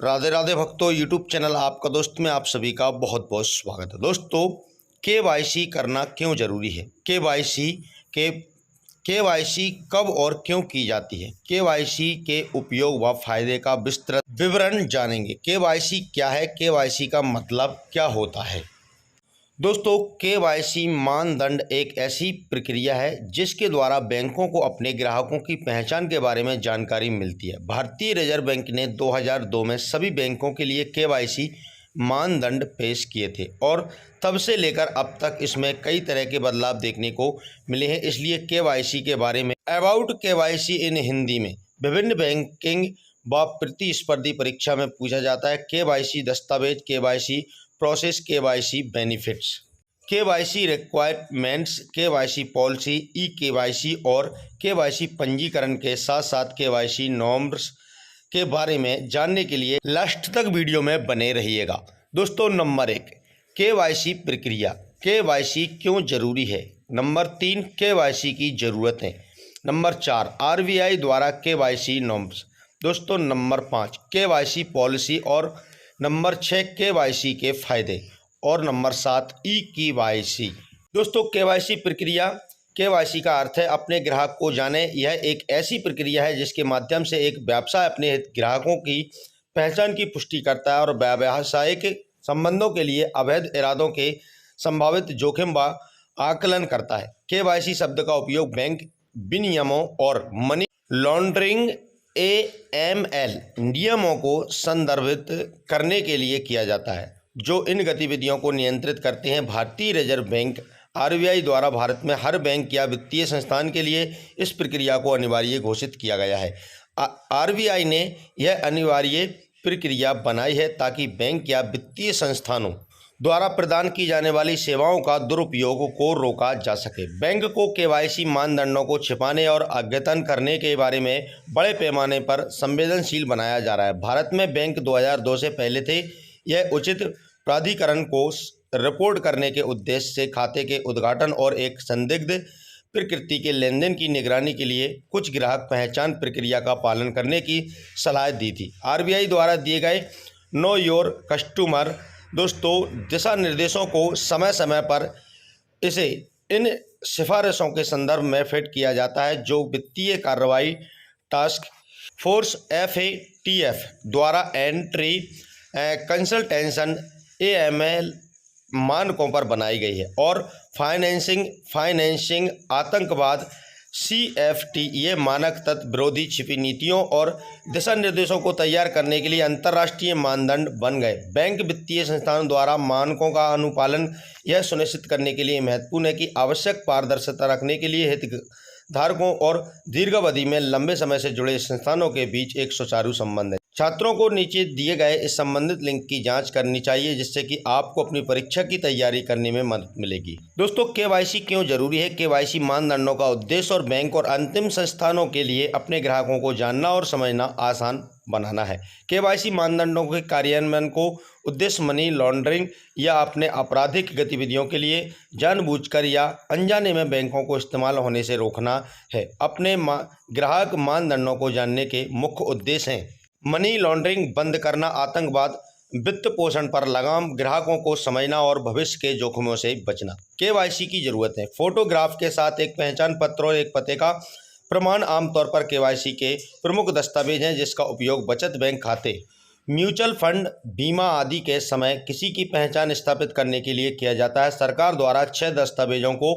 राधे राधे भक्तों, YouTube channel आपका दोस्त में आप सभी का बहुत बहुत स्वागत है। दोस्तों, केवाईसी करना क्यों ज़रूरी है? केवाईसी कब और क्यों की जाती है? केवाईसी के उपयोग व फायदे का विस्तृत विवरण जानेंगे। केवाईसी क्या है? केवाईसी का मतलब क्या होता है? दोस्तों, केवाईसी मानदंड एक ऐसी प्रक्रिया है जिसके द्वारा बैंकों को अपने ग्राहकों की पहचान के बारे में जानकारी मिलती है। भारतीय रिजर्व बैंक ने 2002 में सभी बैंकों के लिए केवाईसी मानदंड पेश किए थे और तब से लेकर अब तक इसमें कई तरह के बदलाव देखने को मिले हैं। इसलिए केवाईसी के बारे में अबाउट केवाईसी इन हिंदी में विभिन्न बैंकिंग व प्रतिस्पर्धी परीक्षा में पूछा जाता है। केवाईसी दस्तावेज, KYC process, KYC benefits, KYC requirements, KYC policy, e KYC और केवाईसी पंजीकरण के साथ साथ केवाईसी नॉर्म्स के बारे में जानने के लिए लास्ट तक वीडियो में बने रहिएगा। दोस्तों, नंबर 1, केवाईसी प्रक्रिया। केवाईसी क्यों जरूरी है? नंबर 3, केवाईसी की ज़रूरतें। नंबर 4, आरबीआई द्वारा केवाईसी नॉर्म्स। दोस्तों, नंबर 5, केवाईसी पॉलिसी और नंबर 6, केवाईसी के फायदे और नंबर 7, ई केवाईसी। दोस्तों, केवाईसी प्रक्रिया, केवाईसी का अर्थ है अपने ग्राहक को जाने। यह एक ऐसी प्रक्रिया है जिसके माध्यम से एक व्यवसाय अपने ग्राहकों की पहचान की पुष्टि करता है और व्यावसायिक संबंधों के लिए अवैध इरादों के संभावित जोखिम व आकलन करता है। केवाईसी शब्द का उपयोग बैंक विनियमों और मनी लॉन्ड्रिंग AML नियमों को संदर्भित करने के लिए किया जाता है, जो इन गतिविधियों को नियंत्रित करते हैं। भारतीय रिजर्व बैंक RBI द्वारा भारत में हर बैंक या वित्तीय संस्थान के लिए इस प्रक्रिया को अनिवार्य घोषित किया गया है। RBI ने यह अनिवार्य प्रक्रिया बनाई है ताकि बैंक या वित्तीय संस्थानों द्वारा प्रदान की जाने वाली सेवाओं का दुरुपयोग को रोका जा सके। बैंक को केवाईसी मानदंडों को छिपाने और अद्यतन करने के बारे में बड़े पैमाने पर संवेदनशील बनाया जा रहा है। भारत में बैंक 2002 से पहले थे। यह उचित प्राधिकरण को रिपोर्ट करने के उद्देश्य से खाते के उद्घाटन और एक संदिग्ध प्रकृति के लेनदेन की निगरानी के लिए कुछ ग्राहक पहचान प्रक्रिया का पालन करने की सलाह दी थी। RBI द्वारा दिए गए नो योर कस्टमर दिशा निर्देशों को समय समय पर इसे इन सिफारिशों के संदर्भ में फिट किया जाता है जो वित्तीय कार्रवाई टास्क फोर्स FATF द्वारा एंट्री कंसल्टेशन AML मानकों पर बनाई गई है और फाइनेंसिंग आतंकवाद CFT ये मानक तत्व विरोधी छिपी नीतियों और दिशा निर्देशों को तैयार करने के लिए अंतर्राष्ट्रीय मानदंड बन गए। बैंक वित्तीय संस्थानों द्वारा मानकों का अनुपालन यह सुनिश्चित करने के लिए महत्वपूर्ण है कि आवश्यक पारदर्शिता रखने के लिए हितधारकों और दीर्घावधि में लंबे समय से जुड़े संस्थानों के बीच एक सुचारू संबंध है। छात्रों को नीचे दिए गए इस संबंधित लिंक की जांच करनी चाहिए जिससे कि आपको अपनी परीक्षा की तैयारी करने में मदद मिलेगी। दोस्तों, केवाईसी क्यों जरूरी है? केवाईसी मानदंडों का उद्देश्य और बैंक और अंतिम संस्थानों के लिए अपने ग्राहकों को जानना और समझना आसान बनाना है। केवाईसी मानदंडों के कार्यान्वयन को उद्देश्य मनी लॉन्ड्रिंग या अपने आपराधिक गतिविधियों के लिए जानबूझकर या अनजाने में बैंकों को इस्तेमाल होने से रोकना है। अपने ग्राहक मानदंडों को जानने के मुख्य उद्देश्य हैं मनी लॉन्ड्रिंग बंद करना, आतंकवाद, वित्त पोषण पर लगाम, ग्राहकों को समझना और भविष्य के जोखिमों से बचना। केवाईसी की जरूरत है। फोटोग्राफ के साथ एक पहचान पत्र और एक पते का प्रमाण आमतौर पर केवाईसी के प्रमुख दस्तावेज हैं जिसका उपयोग बचत बैंक खाते, म्यूचुअल फंड, बीमा आदि के समय किसी की पहचान स्थापित करने के लिए किया जाता है। सरकार द्वारा 6 दस्तावेजों को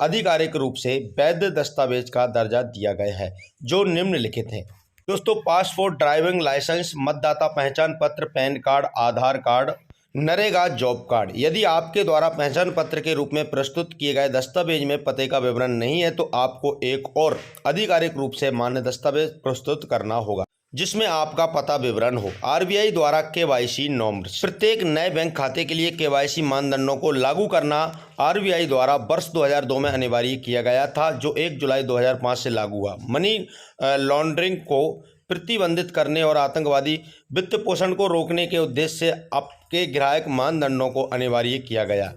आधिकारिक रूप से वैध दस्तावेज का दर्जा दिया गया है जो निम्नलिखित हैं। दोस्तों, पासपोर्ट, ड्राइविंग लाइसेंस, मतदाता पहचान पत्र, पैन कार्ड, आधार कार्ड, नरेगा जॉब कार्ड। यदि आपके द्वारा पहचान पत्र के रूप में प्रस्तुत किए गए दस्तावेज में पते का विवरण नहीं है तो आपको एक और आधिकारिक रूप से मान्य दस्तावेज प्रस्तुत करना होगा जिसमें आपका पता विवरण हो। RBI द्वारा केवाईसी नॉर्म्स। प्रत्येक नए बैंक खाते के लिए केवाईसी मानदंडों को लागू करना RBI द्वारा वर्ष 2002 में अनिवार्य किया गया था जो 1 जुलाई 2005 से लागू हुआ। मनी लॉन्ड्रिंग को प्रतिबंधित करने और आतंकवादी वित्त पोषण को रोकने के उद्देश्य से आपके ग्राहक मानदंडों को अनिवार्य किया गया।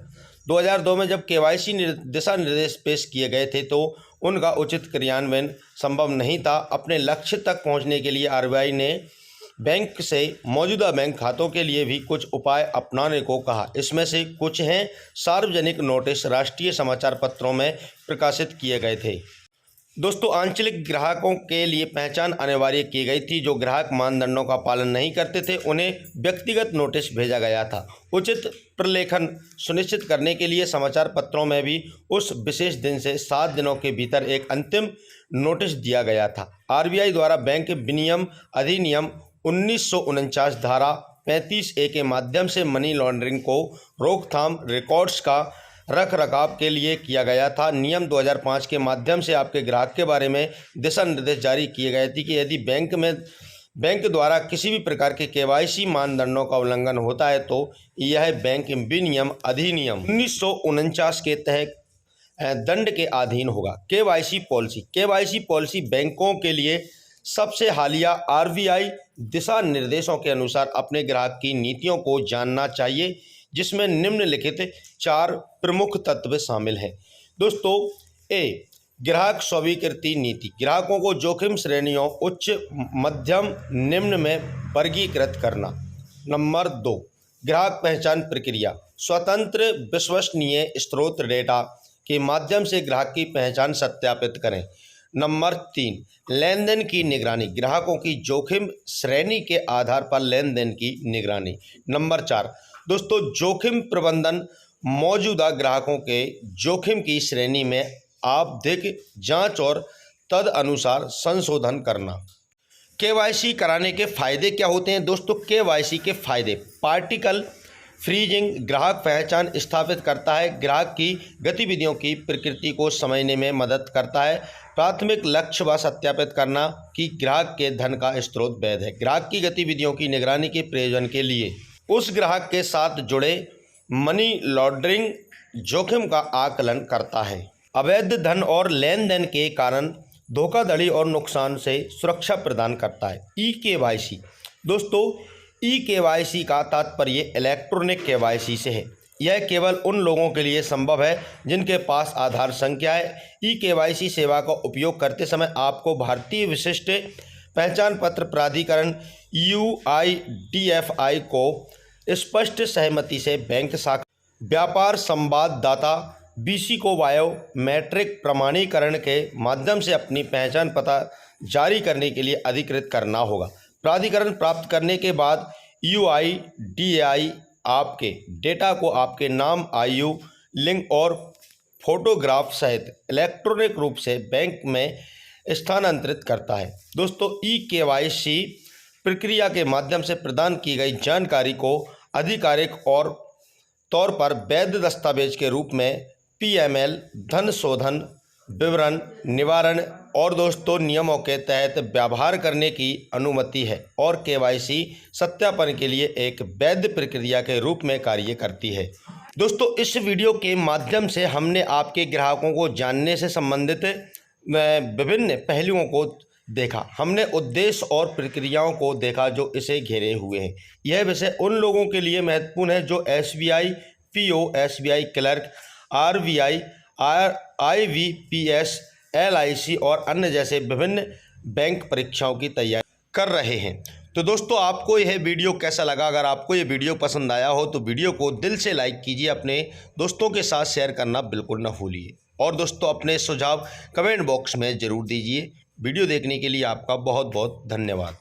2002 में जब केवाईसी दिशा निर्देश पेश किए गए थे तो उनका उचित क्रियान्वयन संभव नहीं था। अपने लक्ष्य तक पहुंचने के लिए RBI ने बैंक से मौजूदा बैंक खातों के लिए भी कुछ उपाय अपनाने को कहा। इसमें से कुछ हैं। सार्वजनिक नोटिस राष्ट्रीय समाचार पत्रों में प्रकाशित किए गए थे। दोस्तों, आंचलिक ग्राहकों के लिए पहचान अनिवार्य की गई थी। जो ग्राहक मानदंडों का पालन नहीं करते थे उन्हें व्यक्तिगत नोटिस भेजा गया था। उचित प्रलेखन सुनिश्चित करने के लिए समाचार पत्रों में भी उस विशेष दिन से 7 दिनों के भीतर एक अंतिम नोटिस दिया गया था। आरबीआई द्वारा बैंक विनियम अधिनियम 1949 धारा 35A के माध्यम से मनी लॉन्ड्रिंग को रोकथाम रिकॉर्ड्स का रख रखाव के लिए किया गया था। नियम 2005 के माध्यम से आपके ग्राहक के बारे में दिशा निर्देश जारी किए गए थे कि यदि बैंक द्वारा किसी भी प्रकार के केवाईसी मानदंडों का उल्लंघन होता है तो यह बैंक विनियम अधिनियम 1949 के तहत दंड के अधीन होगा। केवाईसी पॉलिसी बैंकों के लिए सबसे हालिया आरबीआई दिशा निर्देशों के अनुसार अपने ग्राहक की नीतियों को जानना चाहिए, जिसमें निम्नलिखित 4 प्रमुख तत्व शामिल हैं। दोस्तों, ए, ग्राहक स्वीकृति नीति। ग्राहकों को जोखिम श्रेणियों उच्च, मध्यम, निम्न में वर्गीकृत करना। नंबर 2, ग्राहक पहचान प्रक्रिया। स्वतंत्र विश्वसनीय स्रोत डेटा के माध्यम से ग्राहक की पहचान सत्यापित करें। नंबर 3, लेन देन की निगरानी। ग्राहकों की जोखिम श्रेणी के आधार पर लेन देन की निगरानी। नंबर 4, दोस्तों, जोखिम प्रबंधन। मौजूदा ग्राहकों के जोखिम की श्रेणी में आवधिक जांच और तदनुसार संशोधन करना। केवाईसी कराने के फायदे क्या होते हैं? दोस्तों, केवाईसी के फायदे। पार्टिकल फ्रीजिंग ग्राहक पहचान स्थापित करता है। ग्राहक की गतिविधियों की प्रकृति को समझने में मदद करता है। प्राथमिक लक्ष्य व सत्यापित करना कि ग्राहक के धन का स्रोत वैध है। ग्राहक की गतिविधियों की निगरानी के प्रयोजन के लिए उस ग्राहक के साथ जुड़े मनी लॉन्ड्रिंग जोखिम का आकलन करता है। अवैध धन और लेन देन के कारण धोखाधड़ी और नुकसान से सुरक्षा प्रदान करता है। E KYC. दोस्तों, ई केवाईसी का तात्पर्य इलेक्ट्रॉनिक केवाईसी से है। यह केवल उन लोगों के लिए संभव है जिनके पास आधार संख्या है। ई केवाईसी सेवा का उपयोग करते समय आपको भारतीय विशिष्ट पहचान पत्र प्राधिकरण UIDFI को स्पष्ट सहमति से बैंक शाखा, व्यापार संवाददाता BC को बायोमेट्रिक प्रमाणीकरण के माध्यम से अपनी पहचान पता जारी करने के लिए अधिकृत करना होगा। प्राधिकरण प्राप्त करने के बाद UIDAI आपके डेटा को आपके नाम, आयु, लिंग और फोटोग्राफ सहित इलेक्ट्रॉनिक रूप से बैंक में स्थानांतरित करता है। दोस्तों, ई केवाईसी प्रक्रिया के माध्यम से प्रदान की गई जानकारी को आधिकारिक और तौर पर वैध दस्तावेज के रूप में PML, धन शोधन विवरण, निवारण और दोस्तों नियमों के तहत व्यवहार करने की अनुमति है और केवाईसी सत्यापन के लिए एक वैध प्रक्रिया के रूप में कार्य करती है। दोस्तों, इस वीडियो के माध्यम से हमने आपके ग्राहकों को जानने से संबंधित विभिन्न पहलुओं को देखा। हमने उद्देश्य और प्रक्रियाओं को देखा जो इसे घेरे हुए हैं। यह विषय उन लोगों के लिए महत्वपूर्ण है जो SBI PO, SBI clerk, RBI, IBPS, LIC और अन्य जैसे विभिन्न बैंक परीक्षाओं की तैयारी कर रहे हैं। तो दोस्तों, आपको यह वीडियो कैसा लगा? अगर आपको ये वीडियो पसंद आया हो तो वीडियो को दिल से लाइक कीजिए, अपने दोस्तों के साथ शेयर करना बिल्कुल न भूलिए और दोस्तों अपने सुझाव कमेंट बॉक्स में ज़रूर दीजिए। वीडियो देखने के लिए आपका बहुत बहुत धन्यवाद।